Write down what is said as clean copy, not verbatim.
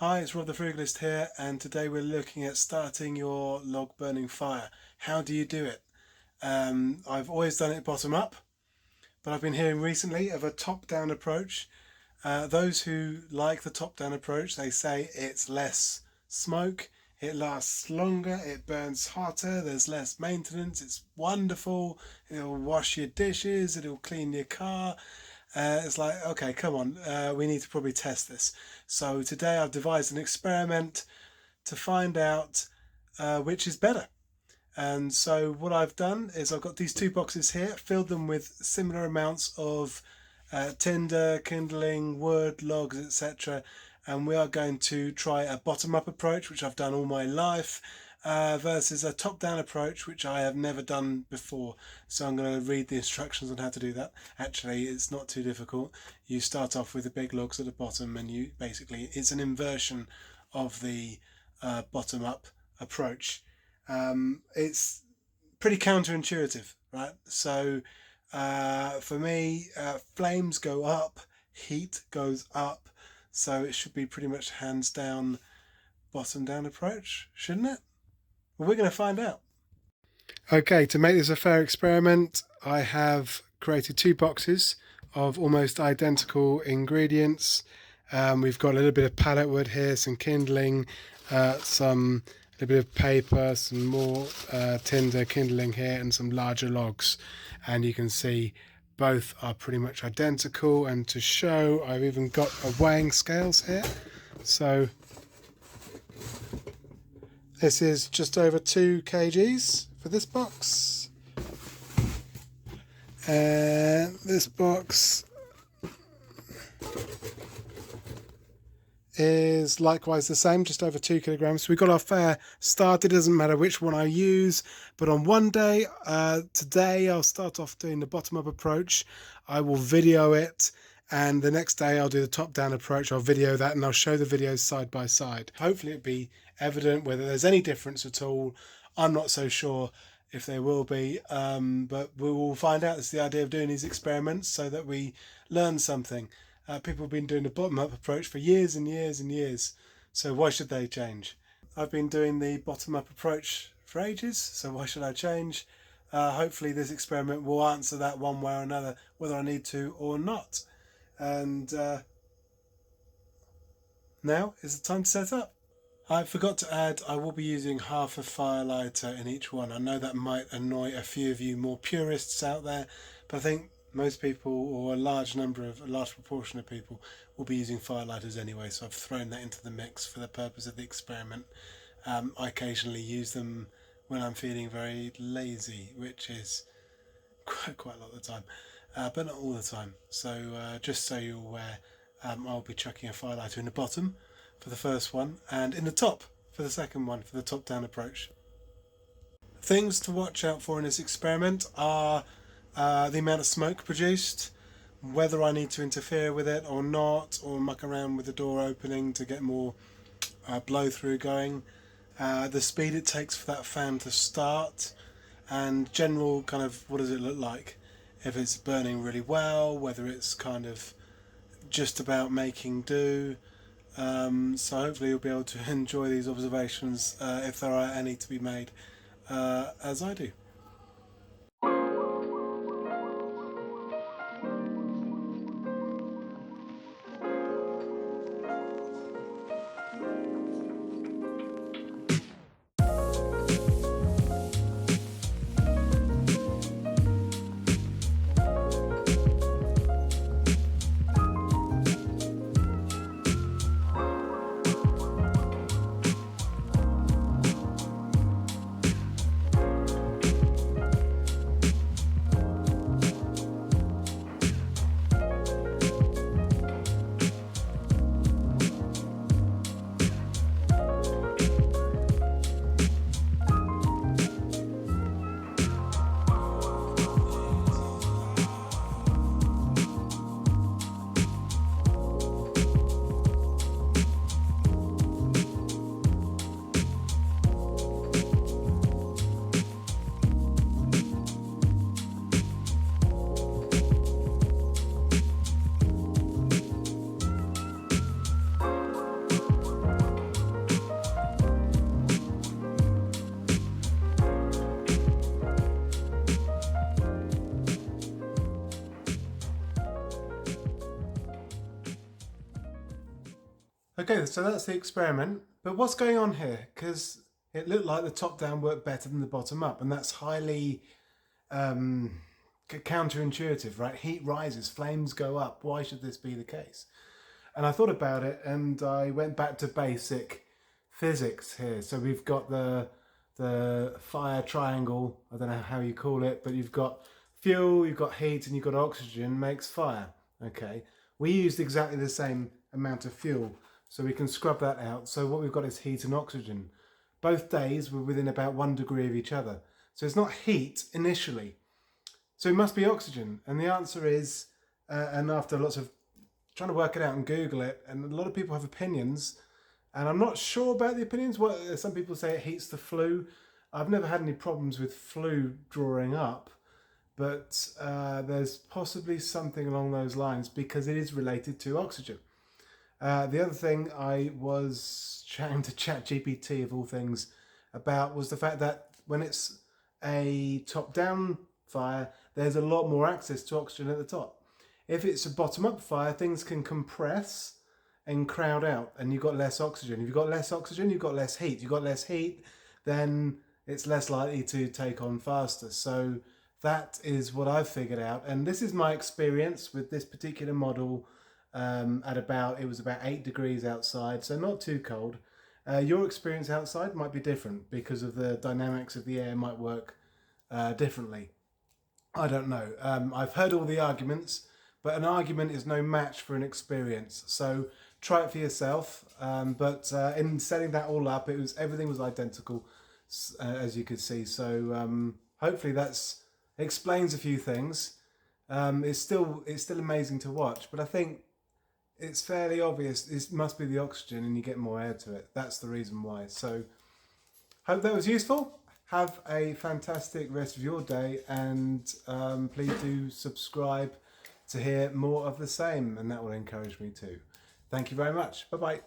Hi, it's Rob the Frugalist here, and today we're looking at starting your log burning fire. How do you do it? I've always done it bottom up, but I've been hearing recently of a top-down approach. Those who like the top-down approach, they say it's less smoke, it lasts longer, it burns hotter, there's less maintenance, it's wonderful, it'll wash your dishes, it'll clean your car. It's like, okay, come on, we need to probably test this. So today I've devised an experiment to find out which is better. And so what I've done is I've got these two boxes here, filled them with similar amounts of tinder, kindling, wood, logs, etc. And we are going to try a bottom-up approach, which I've done all my life, versus a top-down approach, which I have never done before. So I'm going to read the instructions on how to do that. Actually, it's not too difficult. You start off with the big logs at the bottom, and you basically, it's an inversion of the bottom-up approach. It's pretty counterintuitive, right? So for me, flames go up, heat goes up, so it should be pretty much hands down bottom down approach, shouldn't it? Well, we're going to find out. Okay, to make this a fair experiment, I have created two boxes of almost identical ingredients. We've got a little bit of pallet wood here, some kindling, some a little bit of paper, some more tinder, kindling here, and some larger logs. And you can see both are pretty much identical. And to show, I've even got a weighing scales here. So this is just over 2 kgs for this box. And this box is likewise the same, just over 2 kilograms. So we got our fair start. It doesn't matter which one I use, but on one day, today I'll start off doing the bottom-up approach. I will video it, and the next day I'll do the top-down approach. I'll video that, and I'll show the videos side by side. Hopefully it'll be evident whether there's any difference at all. I'm not so sure if there will be, but we will find out. It's the idea of doing these experiments so that we learn something. People have been doing the bottom-up approach for years and years and years, so why should they change? I've been doing the bottom-up approach for ages, so why should I change? Hopefully this experiment will answer that one way or another, whether I need to or not. And now is the time to set up. I forgot to add, I will be using half a fire lighter in each one. I know that might annoy a few of you more purists out there, but I think most people, or a large proportion of people, will be using firelighters anyway, so I've thrown that into the mix for the purpose of the experiment. I occasionally use them when I'm feeling very lazy, which is quite a lot of the time, but not all the time. So just so you're aware, I'll be chucking a firelighter in the bottom for the first one, and in the top for the second one, for the top-down approach. Things to watch out for in this experiment are the amount of smoke produced, whether I need to interfere with it or not, or muck around with the door opening to get more blow through going, the speed it takes for that fan to start, and general kind of what does it look like, if it's burning really well, whether it's kind of just about making do. So hopefully you'll be able to enjoy these observations if there are any to be made, as I do. Okay, so that's the experiment. But what's going on here? Because it looked like the top down worked better than the bottom up, and that's highly counterintuitive, right? Heat rises, flames go up. Why should this be the case? And I thought about it, and I went back to basic physics here. So we've got the fire triangle. I don't know how you call it, but you've got fuel, you've got heat, and you've got oxygen makes fire. Okay, we used exactly the same amount of fuel, so we can scrub that out. So what we've got is heat and oxygen. Both days were within about 1 degree of each other. So it's not heat initially. So it must be oxygen. And the answer is, and after lots of trying to work it out and Google it, and a lot of people have opinions, and I'm not sure about the opinions. Some people say it heats the flue. I've never had any problems with flue drawing up, but there's possibly something along those lines because it is related to oxygen. The other thing I was chatting to ChatGPT of all things about was the fact that when it's a top-down fire, there's a lot more access to oxygen at the top. If it's a bottom-up fire, things can compress and crowd out, and you've got less oxygen. If you've got less oxygen, you've got less heat. You've got less heat, then it's less likely to take on faster. So that is what I've figured out, and this is my experience with this particular model. It was about 8 degrees outside, so not too cold. Your experience outside might be different because of the dynamics of the air might work differently. I don't know. I've heard all the arguments, but an argument is no match for an experience. So try it for yourself. But in setting that all up, everything was identical, as you could see. So hopefully that's explains a few things. It's still amazing to watch, but I think it's fairly obvious. It must be the oxygen, and you get more air to it. That's the reason why. So hope that was useful. Have a fantastic rest of your day, and please do subscribe to hear more of the same, and that will encourage me too. Thank you very much. Bye bye.